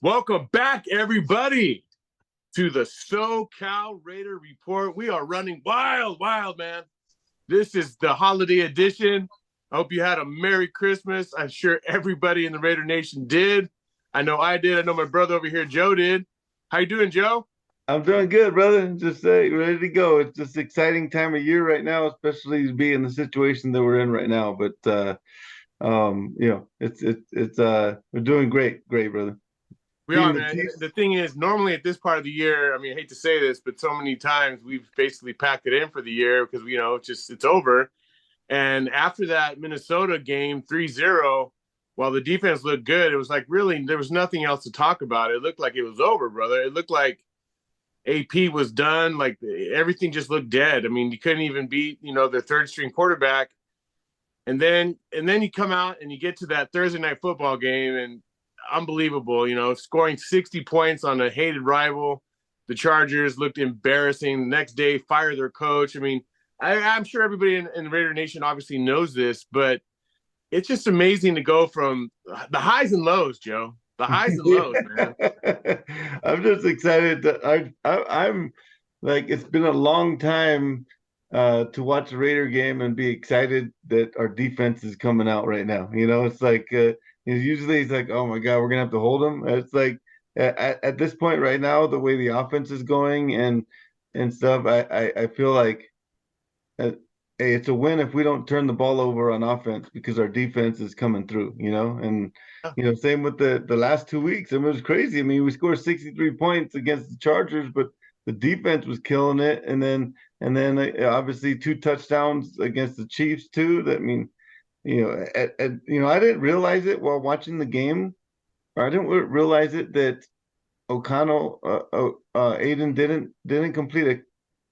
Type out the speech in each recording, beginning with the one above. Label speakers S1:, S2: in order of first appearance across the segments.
S1: Welcome back, everybody, to the SoCal Raider Report. We are running wild, man. This is the holiday edition. I hope you had a Merry Christmas. I'm sure everybody in the Raider Nation did. I know I did. I know my brother over here, Joe, did. How you doing, Joe?
S2: I'm doing good, brother. Just ready to go. It's just an exciting time of year right now, especially to be in the situation that we're in right now. But we're doing great, brother.
S1: We are,
S2: Beating the
S1: man.
S2: Chiefs.
S1: The thing is, normally at this part of the year, I mean, I hate to say this, but so many times we've basically packed it in for the year because, it's over. And after that Minnesota game 3-0, while the defense looked good, it was like really there was nothing else to talk about. It looked like it was over, brother. It looked like AP was done. Like everything just looked dead. I mean, you couldn't even beat, their third string quarterback. And then you come out and you get to that Thursday night football game and unbelievable, scoring 60 points on a hated rival. The Chargers looked embarrassing. The next day, fire their coach. I mean, I'm sure everybody in Raider Nation obviously knows this, but it's just amazing to go from the highs and lows, Joe. The highs and lows, man.
S2: I'm just excited that I'm like it's been a long time to watch a Raider game and be excited that our defense is coming out right now. It's like usually it's like, oh my God, we're gonna have to hold them. It's like at this point right now, the way the offense is going and stuff, I feel like hey, it's a win if we don't turn the ball over on offense because our defense is coming through, and same with the last 2 weeks. I mean, it was crazy. I mean, we scored 63 points against the Chargers, but the defense was killing it, and then obviously 2 touchdowns against the Chiefs too. That I mean, I didn't realize it while watching the game, or I didn't realize it that O'Connell, Aiden didn't complete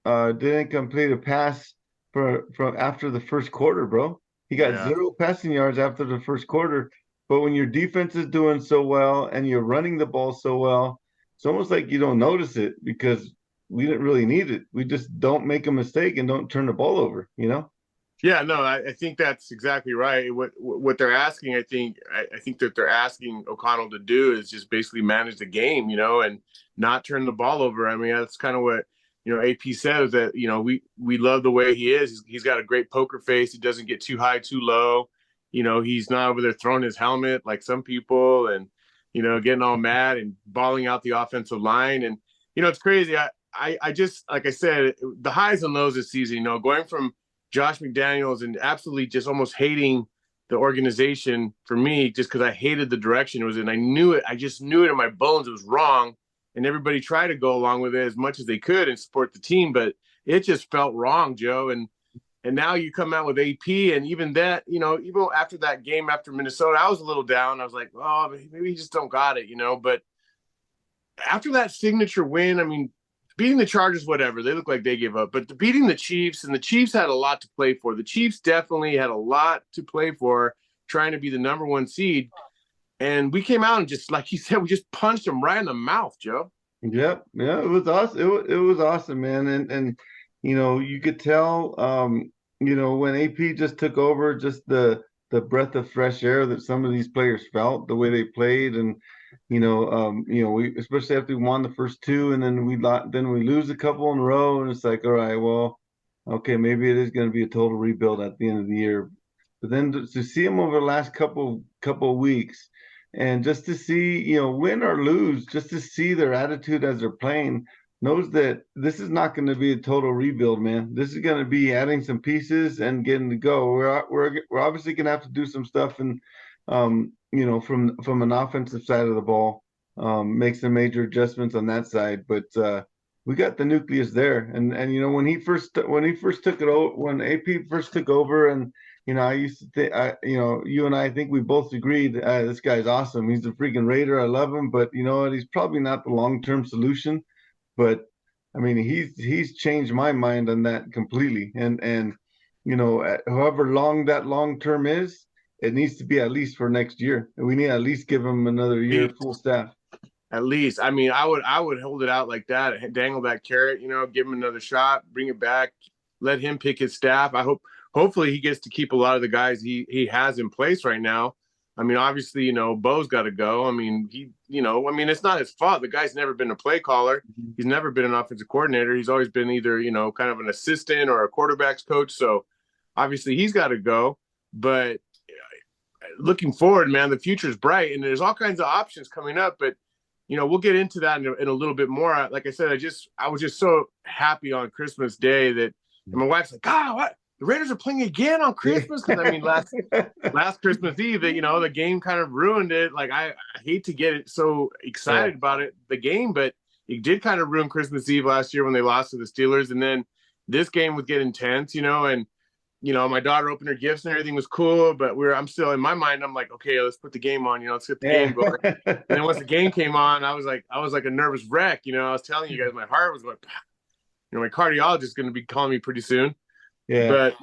S2: a pass from after the first quarter, bro. He got
S1: Yeah.
S2: 0 passing yards after the first quarter. But when your defense is doing so well and you're running the ball so well, it's almost like you don't notice it because we didn't really need it. We just don't make a mistake and don't turn the ball over, you know?
S1: Yeah, no, I think that's exactly right. What they're asking, I think that they're asking O'Connell to do is just basically manage the game, and not turn the ball over. I mean, that's kind of what AP says that we love the way he is. He's got a great poker face. He doesn't get too high, too low. He's not over there throwing his helmet like some people, and getting all mad and balling out the offensive line. And it's crazy. I just like I said, the highs and lows this season. Going from Josh McDaniels and absolutely just almost hating the organization for me just because I hated the direction it was in. I knew it. I just knew it in my bones. It was wrong. And everybody tried to go along with it as much as they could and support the team, but it just felt wrong, Joe. And now you come out with AP, and even that, even after that game after Minnesota, I was a little down. I was like, oh, maybe he just don't got it, But after that signature win, I mean, beating the Chargers, whatever, they look like they gave up. But beating the Chiefs, and the Chiefs had a lot to play for. The Chiefs definitely had a lot to play for, trying to be the number one seed. And we came out and just, like you said, we just punched them right in the mouth, Joe.
S2: Yep, yeah, it was awesome. It was awesome, man. And you could tell, when AP just took over, just the breath of fresh air that some of these players felt, the way they played, and we especially after we won the first two, and then we lose a couple in a row, and it's like, all right, well, okay, maybe it is going to be a total rebuild at the end of the year. But then to see them over the last couple of weeks, and just to see, win or lose, just to see their attitude as they're playing, knows that this is not going to be a total rebuild, man. This is going to be adding some pieces and getting to go. We're obviously going to have to do some stuff, and from an offensive side of the ball, make some major adjustments on that side. But we got the nucleus there, and when he first took it over, when AP first took over, and I used to think, you and I think we both agreed, this guy's awesome. He's a freaking Raider. I love him, but you know what? He's probably not the long-term solution. But I mean, he's changed my mind on that completely. And however long that long term is, it needs to be at least for next year. And we need to at least give him another year full staff.
S1: At least, I mean, I would hold it out like that, dangle that carrot, give him another shot, bring it back, let him pick his staff. Hopefully he gets to keep a lot of the guys he has in place right now. I mean, obviously, Bo's got to go. I mean, it's not his fault. The guy's never been a play caller. He's never been an offensive coordinator. He's always been either, kind of an assistant or a quarterback's coach. So obviously he's got to go. But looking forward, man, the future is bright and there's all kinds of options coming up. But, we'll get into that in a little bit more. Like I said, I was just so happy on Christmas Day that and my wife's like, God, what? The Raiders are playing again on Christmas? Because, I mean, last Christmas Eve, the game kind of ruined it. Like, I hate to get it so excited about the game, but it did kind of ruin Christmas Eve last year when they lost to the Steelers. And then this game would get intense, and my daughter opened her gifts and everything was cool, but I'm still in my mind. I'm like, okay, let's put the game on, let's get the game going. And then once the game came on, I was like a nervous wreck. I was telling you guys, my heart was going, my cardiologist is going to be calling me pretty soon.
S2: Yeah.
S1: But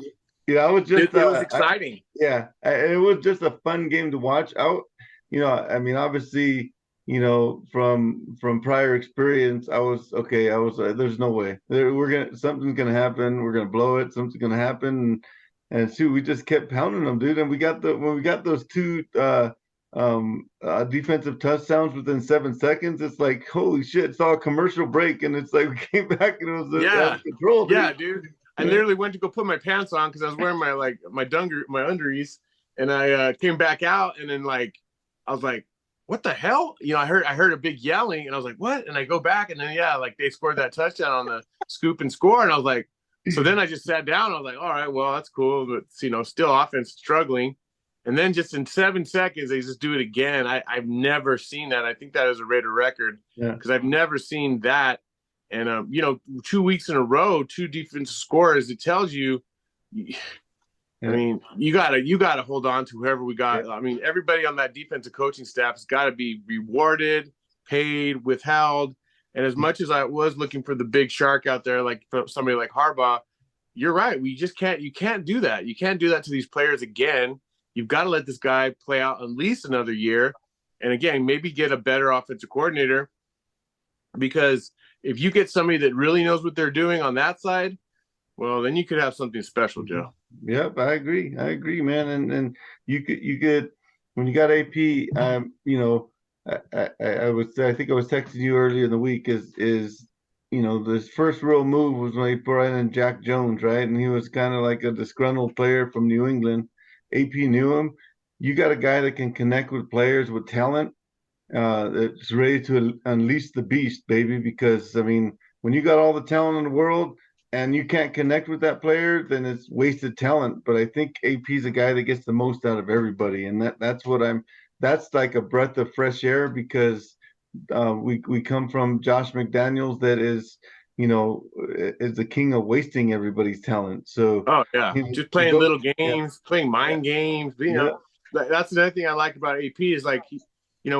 S2: I was just,
S1: it was exciting.
S2: It was just a fun game to watch. I mean, obviously, from prior experience, I was there's no way something's gonna happen. We're gonna blow it. Something's gonna happen, and shoot, we just kept pounding them, dude. And when we got those two defensive touchdowns within 7 seconds, it's like, holy shit! It's all a commercial break, and it's like we came back and it was out of control, dude.
S1: Yeah, dude. I literally went to go put my pants on because I was wearing my undies, and I came back out, and then I was like, what the hell? I heard a big yelling, and I was like, what? And I go back, and then they scored that touchdown on the scoop and score, and I was like, so then I just sat down. I was like, all right, well, that's cool, but still offense struggling. And then just in 7 seconds, they just do it again. I've never seen that. I think that is a Raider record because I've never seen that. And 2 weeks in a row, 2 defensive scores. It tells you. I mean, you gotta hold on to whoever we got. I mean, everybody on that defensive coaching staff has got to be rewarded, paid, withheld. And as much as I was looking for the big shark out there, like for somebody like Harbaugh, you're right. We just can't. You can't do that. You can't do that to these players again. You've got to let this guy play out at least another year, and again, maybe get a better offensive coordinator. Because if you get somebody that really knows what they're doing on that side, well, then you could have something special, Joe.
S2: Yep, I agree, man. And you could when you got AP, I think I was texting you earlier in the week. Is this first real move was when he brought in Jack Jones, right? And he was kind of like a disgruntled player from New England. AP knew him. You got a guy that can connect with players with talent. That's ready to unleash the beast, baby. Because I mean, when you got all the talent in the world and you can't connect with that player, then it's wasted talent. But I think AP's a guy that gets the most out of everybody, and that's like a breath of fresh air because we come from Josh McDaniels that is the king of wasting everybody's talent. So
S1: just playing little games, playing mind games. That's another thing I like about AP is like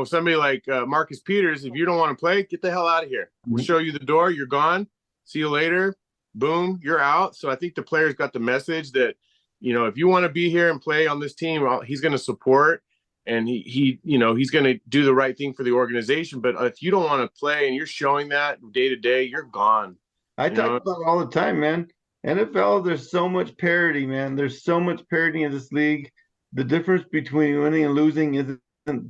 S1: somebody like Marcus Peters, if you don't want to play, get the hell out of here. We'll show you the door. You're gone. See you later. Boom, you're out. So I think the players got the message that, if you want to be here and play on this team, he's going to support and he's going to do the right thing for the organization. But if you don't want to play and you're showing that day to day, you're gone.
S2: I talk about it all the time, man. NFL, there's so much parity, man. There's so much parity in this league. The difference between winning and losing isn't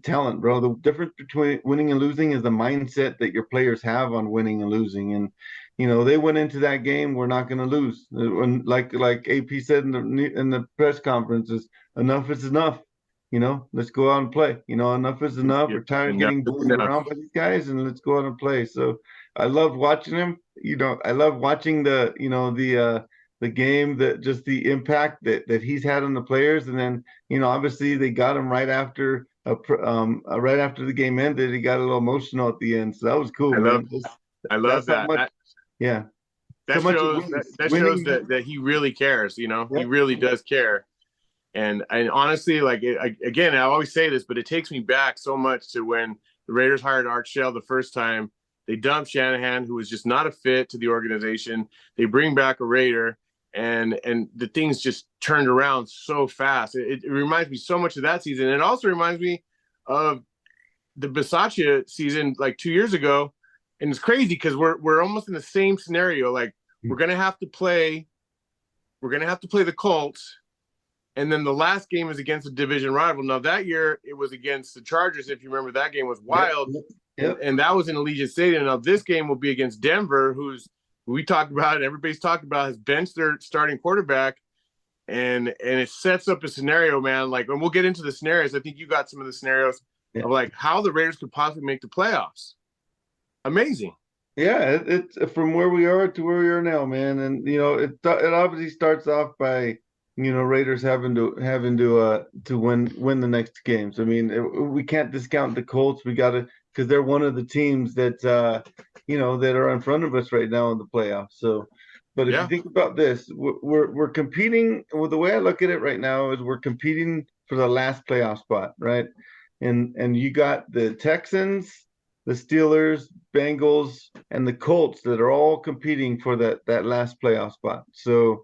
S2: talent, bro. The difference between winning and losing is the mindset that your players have on winning and losing. And they went into that game, we're not going to lose. When, like AP said in the press conferences, enough is enough. Let's go out and play. Enough is enough. We're tired of getting bullied around by these guys, and let's go out and play. So I love watching him. I love watching the game, that just the impact that he's had on the players. And then obviously they got him right after the game ended. He got a little emotional at the end, so that was cool.
S1: I love that. That shows that he really cares. He really does care. And honestly, again, I always say this, but it takes me back so much to when the Raiders hired Art Shell the first time. They dumped Shanahan, who was just not a fit to the organization. They bring back a Raider, and the things just turned around so fast. It reminds me so much of that season. It also reminds me of the Bisaccia season 2 years ago. And it's crazy because we're almost in the same scenario. We're gonna have to play the Colts. And then the last game is against a division rival. Now that year it was against the Chargers. If you remember, that game was
S2: Yep.
S1: wild,
S2: Yep.
S1: and that was in Allegiant Stadium. Now this game will be against Denver, who's we talked about it. Everybody's talked about has benched their starting quarterback, and it sets up a scenario, man. Like, and we'll get into the scenarios. I think you got some of the scenarios
S2: Yeah.
S1: of like how the Raiders could possibly make the playoffs. Amazing.
S2: Yeah, it's from where we are to where we are now, man. And it obviously starts off by Raiders having to win the next games. I mean, we can't discount the Colts. We got to, because they're one of the teams that that are in front of us right now in the playoffs. So, but if you
S1: Yeah.
S2: think about this, we're competing. Well, the way I look at it right now is we're competing for the last playoff spot, right? And you got the Texans, the Steelers, Bengals, and the Colts that are all competing for that last playoff spot. So,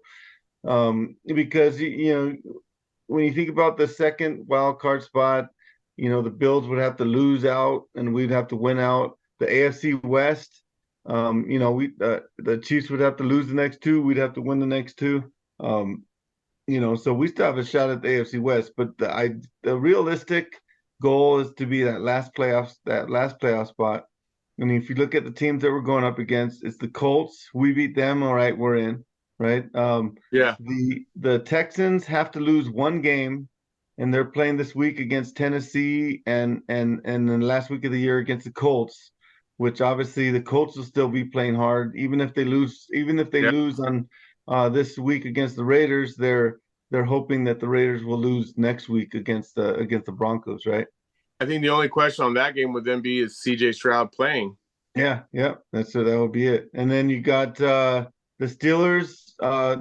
S2: because when you think about the second wild card spot, the Bills would have to lose out and we'd have to win out. The AFC West, we the Chiefs would have to lose the next two. We'd have to win the next two. So we still have a shot at the AFC West, but the realistic goal is to be that last playoff spot. I mean, if you look at the teams that we're going up against, it's the Colts. We beat them, all right, we're in, right?
S1: Yeah.
S2: The Texans have to lose one game, and they're playing this week against Tennessee, and then the last week of the year against the Colts, which obviously the Colts will still be playing hard, even if they lose. Even if they
S1: Yeah.
S2: lose on this week against the Raiders, they're hoping that the Raiders will lose next week against the Broncos, right?
S1: I think the only question on that game would then be is CJ Stroud playing?
S2: Yeah, yeah, that would be it. And then you got the Steelers.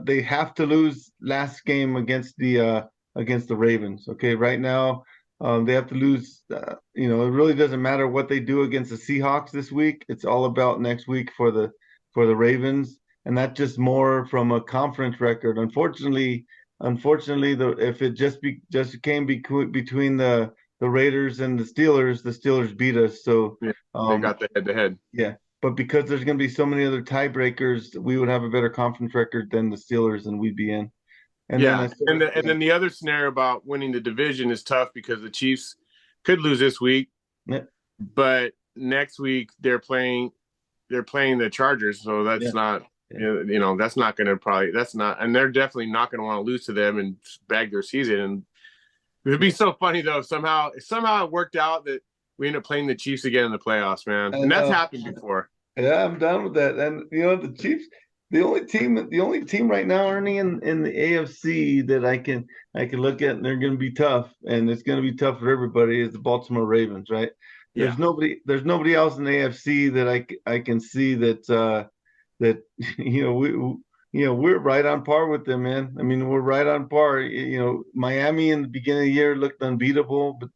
S2: They have to lose last game against the Ravens. Okay, right now they have to lose. It really doesn't matter what they do against the Seahawks this week. It's all about next week for the Ravens, and that's just more from a conference record. Unfortunately, if it just came between the Raiders and the Steelers beat us. So
S1: Yeah, they got the head to head.
S2: yeah, but because there's going to be so many other tiebreakers, we would have a better conference record than the Steelers, and we'd be in. And then
S1: Yeah, and then the other scenario about winning the division is tough because the Chiefs could lose this week,
S2: yeah,
S1: but next week they're playing the Chargers, so that's
S2: yeah,
S1: not
S2: yeah.
S1: that's not going to probably that's not, and they're definitely not going to want to lose to them and bag their season. And it would be so funny though if somehow it worked out that we end up playing the Chiefs again in the playoffs, man,
S2: I
S1: and that's
S2: know.
S1: happened before.
S2: Yeah, I'm down with that. And the Chiefs, the only team right now, Ernie, in the AFC that I can look at, and they're going to be tough, and it's going to be tough for everybody, is the Baltimore Ravens, right?
S1: Yeah,
S2: There's nobody else in the AFC that I can see that we're right on par with them, man. I mean, we're right on par. Miami in the beginning of the year looked unbeatable, but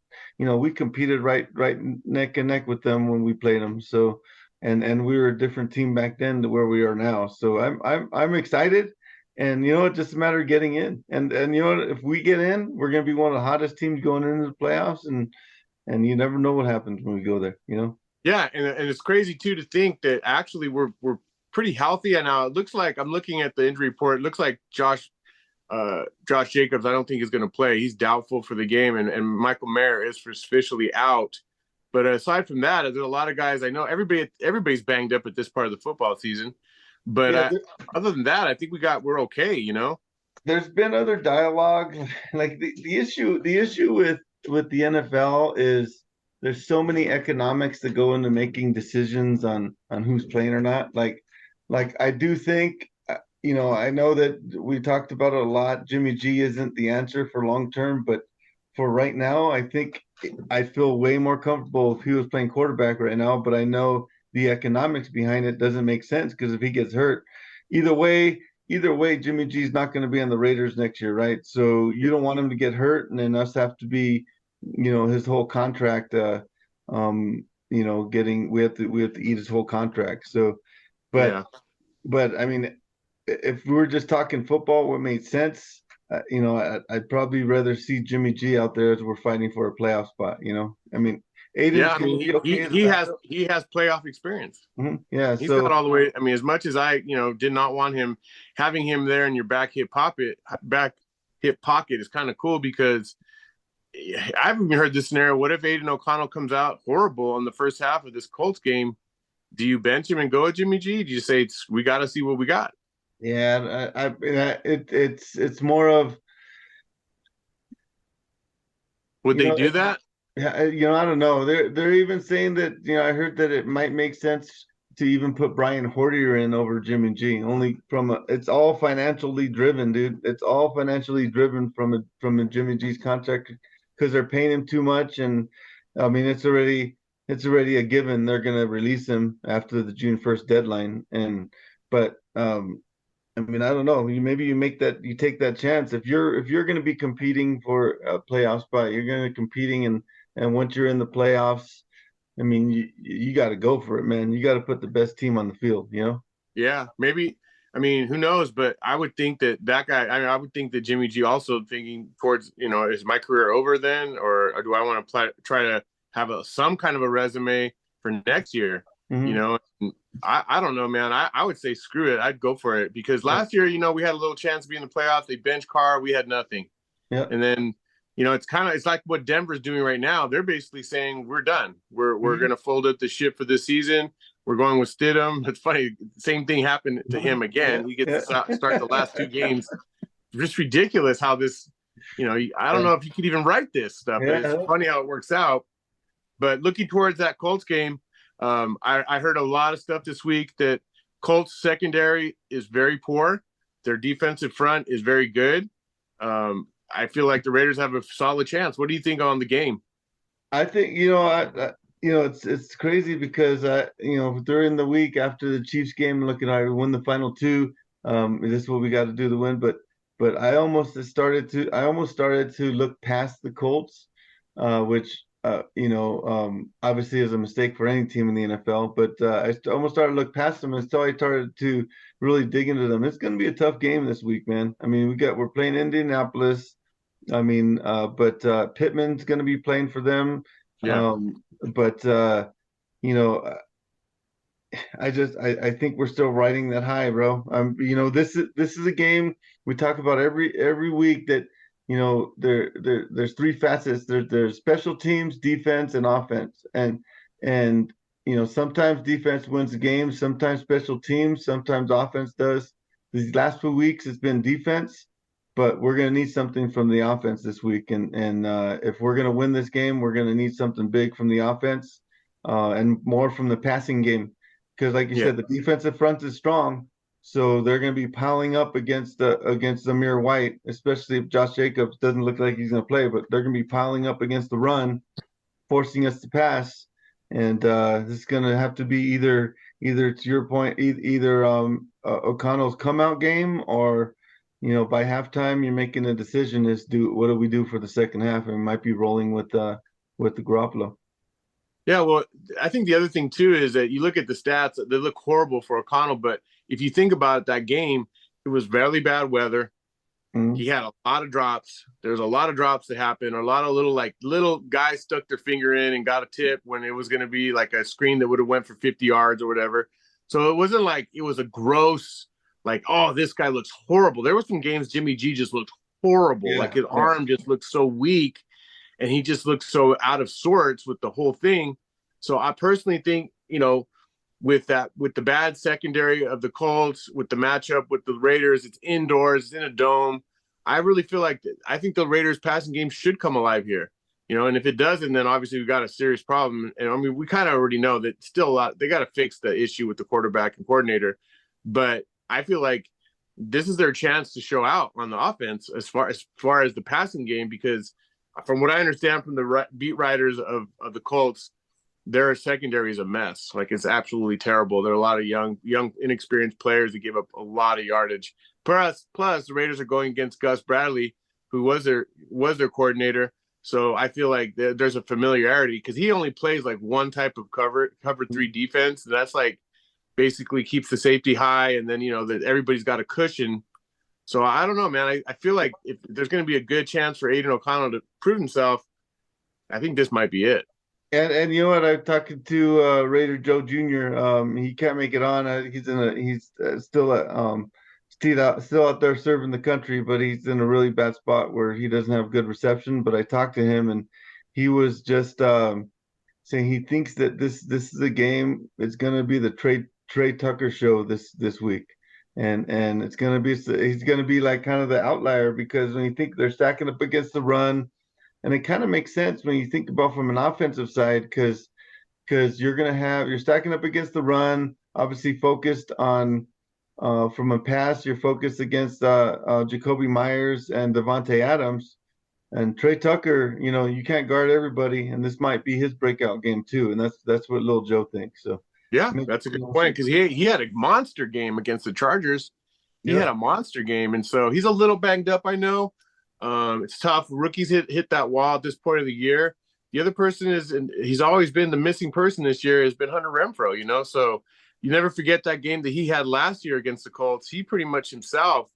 S2: we competed right neck and neck with them when we played them. So, and we were a different team back then to where we are now. So I'm excited, and it's just a matter of getting in. And if we get in, we're gonna be one of the hottest teams going into the playoffs, and you never know what happens when we go there.
S1: yeah, and it's crazy too to think that actually we're pretty healthy, and now it looks like I'm looking at the injury report. It looks like Josh Jacobs, I don't think is going to play. He's doubtful for the game, and Michael Mayer is officially out. But aside from that, there's a lot of guys I know. Everybody's banged up at this part of the football season. But
S2: Yeah,
S1: other than that, I think we're okay.
S2: there's been other dialogue. Like the issue with the NFL is there's so many economics that go into making decisions on who's playing or not. Like I do think I know that we talked about it a lot. Jimmy G isn't the answer for long term, but for right now, I think I feel way more comfortable if he was playing quarterback right now. But I know the economics behind it doesn't make sense because if he gets hurt, either way, Jimmy G's not going to be on the Raiders next year, right? So you don't want him to get hurt, and then us have to be, his whole contract. Getting we have to eat his whole contract. So, but
S1: Yeah.
S2: I mean, if we were just talking football, what made sense, I'd probably rather see Jimmy G out there as we're fighting for a playoff spot. I mean, Aiden's
S1: Yeah, I
S2: going to
S1: mean
S2: be okay as a
S1: he has
S2: backup.
S1: playoff experience.
S2: Yeah,
S1: He's got
S2: so
S1: all the way. I mean, as much as I did not want him having him there in your back hip pocket is kind of cool because I've even heard this scenario. What if Aiden O'Connell comes out horrible in the first half of this Colts game? Do you bench him and go with Jimmy G? Do you say we got to see what we got?
S2: Yeah, it's more of,
S1: Would
S2: you
S1: they
S2: know,
S1: do that?
S2: yeah, I don't know. They're even saying that, I heard that it might make sense to even put Brian Hortier in over Jimmy G. Only it's all financially driven, dude. It's all financially driven from a Jimmy G's contract because they're paying him too much, and I mean it's already a given they're gonna release him after the June 1st deadline. But I mean, I don't know. Maybe you take that chance if you're going to be competing for a playoff spot, you're going to be competing, and once you're in the playoffs, I mean, you got to go for it, man. You got to put the best team on the field, you know?
S1: Yeah, maybe. I mean, who knows? But I would think that guy. I mean, I would think that Jimmy G also thinking towards, is my career over then, or do I want to try to have some kind of a resume for next year? You
S2: Hmm.
S1: know, I don't know, man. I would say screw it. I'd go for it because
S2: Yeah.
S1: last year, we had a little chance to be in the playoffs. They bench Carr, we had nothing,
S2: Yeah.
S1: and then it's like what Denver's doing right now. They're basically saying we're done. We're
S2: Hmm.
S1: gonna fold up the ship for this season. We're going with Stidham. It's funny. Same thing happened to him
S2: Yeah.
S1: again. He gets
S2: Yeah.
S1: to start the last two games. Just ridiculous how this. I don't
S2: Yeah.
S1: know if you could even write this stuff, but it's
S2: Yeah.
S1: funny how it works out. But looking towards that Colts game, I heard a lot of stuff this week that Colts secondary is very poor. Their defensive front is very good. I feel like the Raiders have a solid chance. What do you think on the game?
S2: I think it's crazy because during the week after the Chiefs game, looking at we win the final two. This is what we got to do to win. But I almost started to look past the Colts, which obviously is a mistake for any team in the NFL. But almost started to look past them until I started to really dig into them. It's going to be a tough game this week, man. I mean, we're playing Indianapolis. I mean, but Pittman's going to be playing for them.
S1: Yeah,
S2: But you know, I think we're still riding that high, bro. This is a game we talk about every week that there's three facets. There's special teams, defense, and offense, and sometimes defense wins the game, sometimes special teams, sometimes offense does. These last 2 weeks it's been defense, but we're going to need something from the offense this week, and if we're going to win this game, we're going to need something big from the offense, and more from the passing game because, like you
S1: yeah,
S2: said, the defensive front is strong, so they're going to be piling up against Amir White, especially if Josh Jacobs doesn't look like he's going to play. But they're going to be piling up against the run, forcing us to pass, and this is going to have to be either to your point, either O'Connell's come out game or. By halftime, you're making a decision: what do we do for the second half? And we might be rolling with the Garoppolo.
S1: yeah. Well, I think the other thing too is that you look at the stats; they look horrible for O'Connell. But if you think about it, that game, it was very bad weather.
S2: Mm-hmm.
S1: He had a lot of drops. There's a lot of drops that happened. A lot of little guys stuck their finger in and got a tip when it was going to be like a screen that would have went for 50 yards or whatever. So it wasn't like it was a gross like, oh, this guy looks horrible. There were some games Jimmy G just looked horrible. Like
S2: Yeah,
S1: his
S2: yeah.
S1: arm just looked so weak and he just looked so out of sorts with the whole thing. So I personally think, with the bad secondary of the Colts, with the matchup with the Raiders, it's indoors, it's in a dome. I really feel like I think the Raiders passing game should come alive here. And if it doesn't, then obviously we've got a serious problem. And I mean, we kind of already know that still a lot they got to fix the issue with the quarterback and coordinator. But I feel like this is their chance to show out on the offense as far as the passing game, because from what I understand from the beat writers of the Colts, their secondary is a mess. Like it's absolutely terrible. There are a lot of young, inexperienced players that give up a lot of yardage. Plus, the Raiders are going against Gus Bradley, who was their coordinator. So I feel like there's a familiarity because he only plays like one type of cover three defense. And that's like basically keeps the safety high, and then that everybody's got a cushion. So I don't know, man. I feel like if there's going to be a good chance for Aiden O'Connell to prove himself, I think this might be it.
S2: And you know what? I'm talking to Raider Joe Jr. He can't make it on. He's still out there serving the country, but he's in a really bad spot where he doesn't have good reception. But I talked to him, and he was just saying he thinks that this is a game. It's going to be the Trey Tucker show this week, and it's going to be he's going to be like kind of the outlier because when you think they're stacking up against the run, and it kind of makes sense when you think about from an offensive side because you're stacking up against the run, obviously focused on from a pass, you're focused against Jacoby Myers and Devontae Adams. And Trey Tucker, you can't guard everybody, and this might be his breakout game too. And that's what Little Joe thinks. So,
S1: Yeah, that's a good point because he had a monster game against the Chargers. He
S2: yeah,
S1: had a monster game, and so he's a little banged up. I know. It's tough. Rookies hit that wall at this point of the year. The other person is, and he's always been the missing person this year, has been Hunter Renfro. So you never forget that game that he had last year against the Colts. He pretty much himself,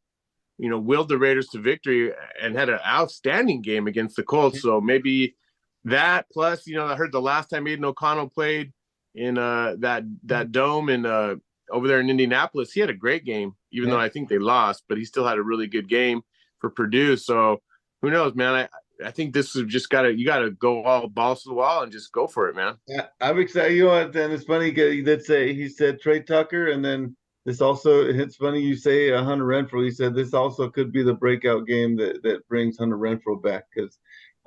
S1: willed the Raiders to victory and had an outstanding game against the Colts. So maybe that plus, I heard the last time Aiden O'Connell played in that dome in over there in Indianapolis, he had a great game, even though
S2: yeah.
S1: I think they lost, but he still had a really good game for Purdue. So who knows, man? I think this is just you gotta go all balls to the wall and just go for it, man.
S2: Yeah, I'm excited. You know what? Then it's funny he said Trey Tucker, and then it's funny you say Hunter Renfro. He said this also could be the breakout game that brings Hunter Renfro back because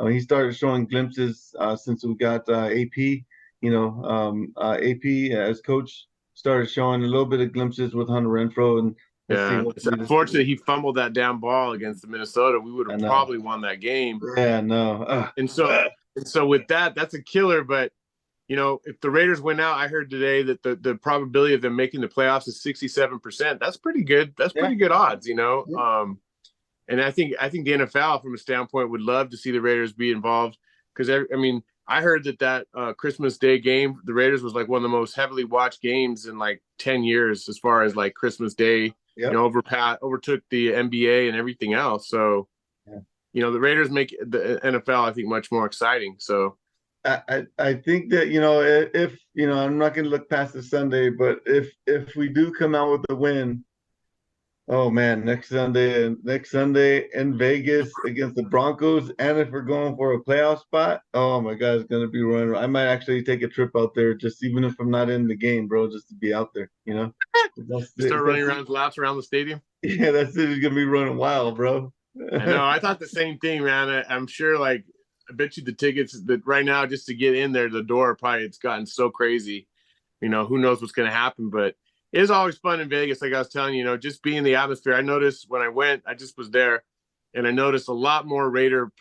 S2: he started showing glimpses since we got AP. AP as coach started showing a little bit of glimpses with Hunter Renfro, and let's see.
S1: Yeah, it's
S2: Hopefully
S1: unfortunate he fumbled that damn ball against the Minnesota. We would
S2: I
S1: have
S2: know.
S1: probably won that game.
S2: Yeah, no.
S1: And so with that's a killer. But if the Raiders win out, I heard today that the probability of them making the playoffs is 67%. That's pretty good. That's
S2: Yeah.
S1: pretty good odds.
S2: Yeah.
S1: And I think the NFL, from a standpoint, would love to see the Raiders be involved because I heard that Christmas Day game, the Raiders was like one of the most heavily watched games in like 10 years as far as like Christmas Day,
S2: Yep.
S1: overtook the NBA and everything else. So,
S2: Yeah.
S1: the Raiders make the NFL, I think, much more exciting. So,
S2: I think that if I'm not going to look past the Sunday, but if we do come out with a win, oh man, next Sunday in Vegas against the Broncos, and if we're going for a playoff spot, oh my God, it's going to be running. I might actually take a trip out there, just even if I'm not in the game, bro, just to be out there.
S1: start running around laps around the stadium.
S2: Yeah, that city's going to be running wild, bro.
S1: I know. I thought the same thing, man. I'm sure, like, I bet you the tickets that right now, just to get in there, the door probably it's gotten so crazy. Who knows what's going to happen, but it is always fun in Vegas. Like I was telling you, just being in the atmosphere. I noticed when I went, I just was there, and I noticed a lot more Raider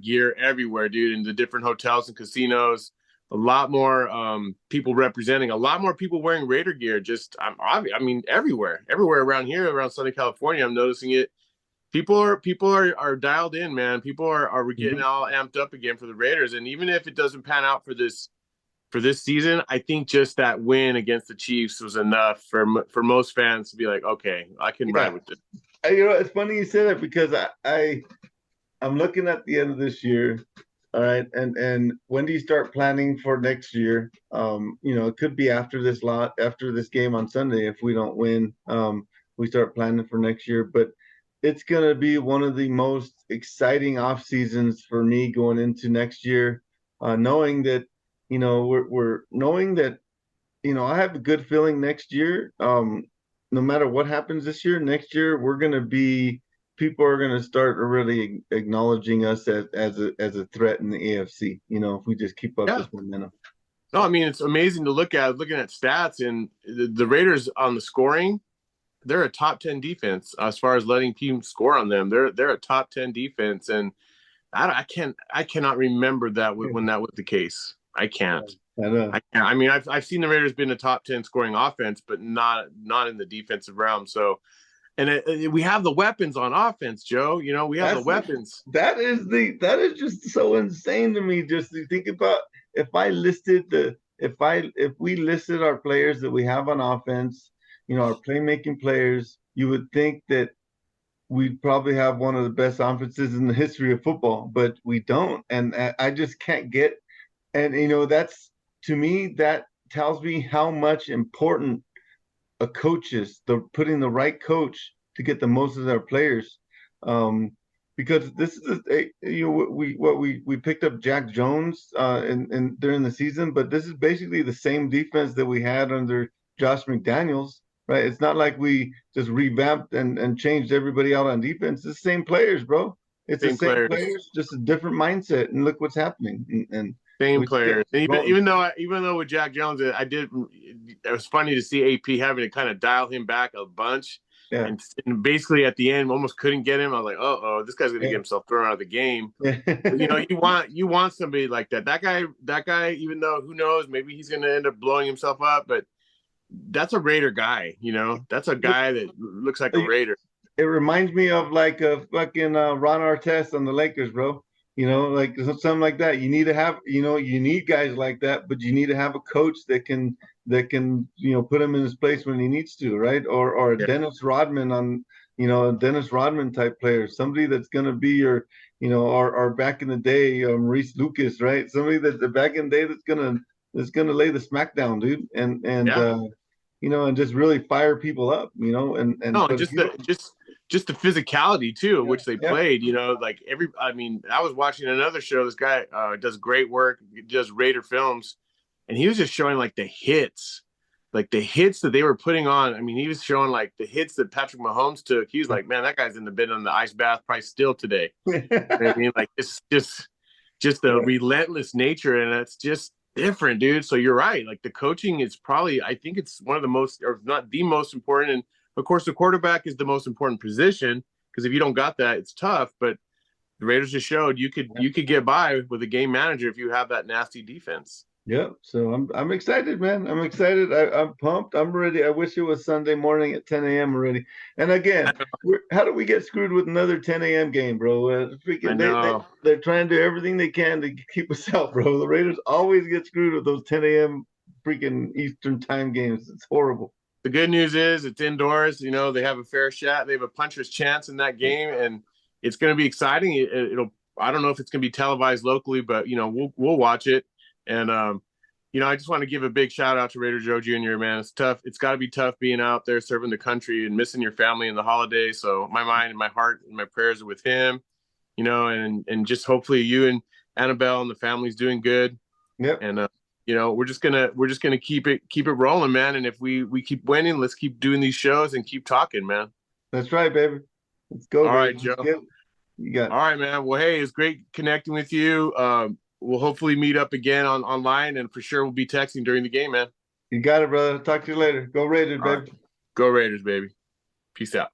S1: gear everywhere, dude, in the different hotels and casinos. A lot more people representing, a lot more people wearing Raider gear. Just, everywhere around here, around Southern California, I'm noticing it. People are dialed in, man. People are getting all amped up again for the Raiders, and even if it doesn't pan out for this season, I think just that win against the Chiefs was enough for most fans to be like, okay, I can ride with it.
S2: It's funny you say that because I'm looking at the end of this year. All right, and when do you start planning for next year? It could be after this game on Sunday if we don't win. We start planning for next year, but it's gonna be one of the most exciting off seasons for me going into next year, knowing that we're knowing that I have a good feeling next year. No matter what happens this year, next year people are gonna start really acknowledging us as a threat in the AFC. If we just keep up
S1: Yeah.
S2: this momentum.
S1: No, it's amazing to looking at stats and the Raiders on the scoring. They're a top 10 defense as far as letting teams score on them. They're a top 10 defense, and I cannot remember that when that was the case. I can't.
S2: I know.
S1: I've seen the Raiders been a top 10 scoring offense, but not in the defensive realm. So, and we have the weapons on offense, Joe. We have the weapons.
S2: That is just so insane to me. Just to think about if we listed our players that we have on offense, our playmaking players, you would think that we'd probably have one of the best offenses in the history of football, but we don't. And I just can't get. And that's to me that tells me how much important a coach is. Putting the right coach to get the most of their players. Um, because this is we picked up Jack Jones in during the season, but this is basically the same defense that we had under Josh McDaniels, right? It's not like we just revamped and changed everybody out on defense. It's the same players, bro. It's the
S1: Same
S2: same
S1: players.
S2: players, just a different mindset. And look what's happening. And
S1: Same
S2: we just got
S1: players. And
S2: rolling.
S1: even though with Jack Jones, I did. It was funny to see AP having to kind of dial him back a bunch,
S2: Yeah.
S1: and basically at the end almost couldn't get him. I was like, oh, this guy's gonna get
S2: Yeah.
S1: himself thrown out of the game. But,
S2: Yeah.
S1: you want somebody like that. That guy, even though who knows, maybe he's gonna end up blowing himself up, but that's a Raider guy. That's a guy that looks like a Raider.
S2: It reminds me of like a fucking Ron Artest on the Lakers, bro. Like something like that. You need to have, you need guys like that, but you need to have a coach that can put him in his place when he needs to, right? Or a
S1: Yeah,
S2: Dennis Rodman a Dennis Rodman type player, somebody that's gonna be your, or back in the day, Maurice Lucas, right? Somebody that back in the day that's gonna lay the smackdown, dude,
S1: yeah.
S2: and just really fire people up, and
S1: No, and
S2: but if
S1: just
S2: you don't,
S1: just the physicality too,
S2: yeah,
S1: which they
S2: yeah,
S1: played. Like I mean, I was watching another show. This guy does great work, does Raider films, and he was just showing like the hits that they were putting on. I mean, he was showing like the hits that Patrick Mahomes took. He was like, man, that guy's in the bed on the ice bath probably still today. You know what I mean? Like it's just the
S2: yeah,
S1: relentless nature, and it's just different, dude. So you're right. Like the coaching is probably, I think it's one of the most, or not the most important. And of course, the quarterback is the most important position because if you don't got that, it's tough. But the Raiders just showed you could get by with a game manager if you have that nasty defense.
S2: yeah. So I'm excited, man. I'm excited. I'm pumped. I'm ready. I wish it was Sunday morning at 10 a.m. already. And again, how do we get screwed with another 10 a.m. game, bro?
S1: I
S2: Freaking
S1: know.
S2: they're trying to do everything they can to keep us out, bro. The Raiders always get screwed with those 10 a.m. freaking Eastern time games. It's horrible.
S1: The good news is it's indoors. They have a fair shot. They have a puncher's chance in that game, and it's going to be exciting. It'll. I don't know if it's going to be televised locally, but we'll watch it. And I just want to give a big shout out to Raider Joe Jr. Man, it's tough. It's got to be tough being out there serving the country and missing your family in the holidays. So my mind and my heart and my prayers are with him. And just hopefully you and Annabelle and the family's doing good.
S2: Yep.
S1: And we're just gonna keep it rolling, man. And if we keep winning, let's keep doing these shows and keep talking, man.
S2: That's right, baby. Let's go,
S1: All
S2: baby.
S1: right,
S2: Let's
S1: Joe.
S2: get it. You got
S1: All right, man. Well, hey, it's great connecting with you. We'll hopefully meet up again online, and for sure we'll be texting during the game, man.
S2: you got it, brother. Talk to you later. Go Raiders,
S1: All right.
S2: baby.
S1: Go Raiders, baby. Peace out.